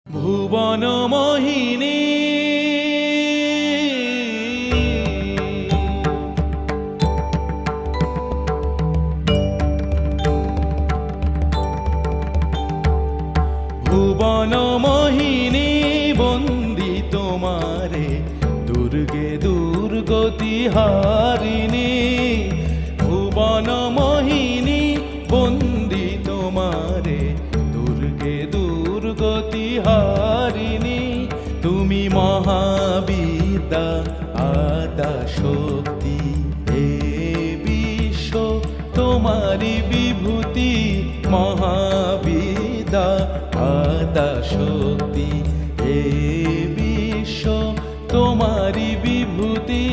ভুবন মোহিনী ভুবন মোহিনী বন্দি তোমারে দুর্গে দুর্গতি হারিণী ভুবন মোহিনী বন্দি তোমারে দুর্গে দুর্গতি হারিণী তুমি মহাবিদ্যা আদা শক্তি হে বিশ্ব তোমারি বিভূতি মহাবিদ্যা আদা শক্তি হে বিশ্ব তোমারি বিভূতি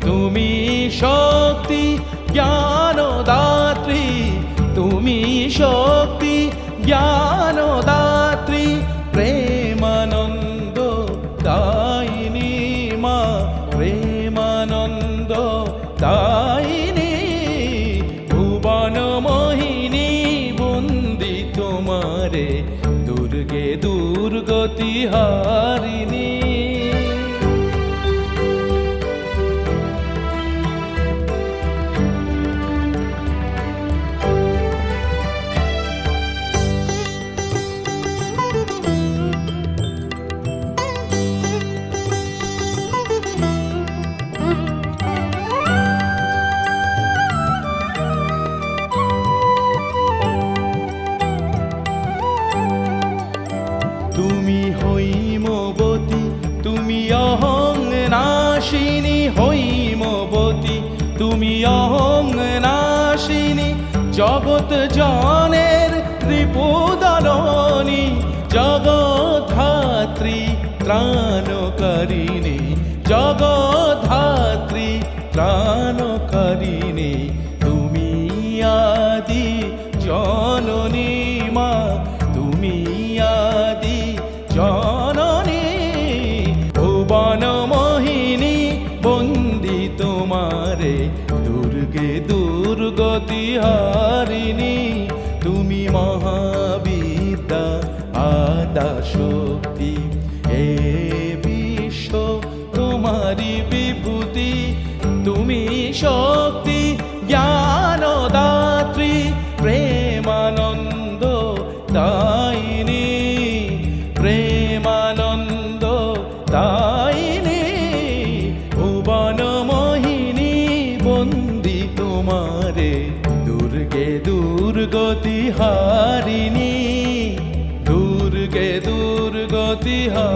তুমি শক্তি জ্ঞানদাত্রী তুমি শক্তি জ্ঞানদাত্রী প্রেমানন্দ দায়িনী মা প্রেমানন্দ দায়িনী ভুবন মোহিনী বন্দি তোমারে দুর্গে দুর্গতি হারিণী তুমি হৈমবতী তুমি অহং নাশিনী হৈমবতী তুমি অহং নাশিনী জগৎ জনের রিপুদলনী জগদ্ধাত্রী ত্রাণকারিণী জগদ্ধাত্রী ত্রাণকারিণী তুমি আদি জননী মা তুমি আদি জননী ভুবন মোহিনী বন্দি তোমারে দুর্গে দুর্গতি হারিণী তুমি মহাবিদ্যা আদা শক্তি হে বিশ্ব তোমারি বিভূতি তুমি শক্তি জ্ঞানদাত্রী প্রেমানন্দ দায়িনী প্রেমানন্দ দায়িনী ভুবন মোহিনী বন্দি তোমারে দুর্গে দুর্গতি হারিণী দুর্গে দুর্গতি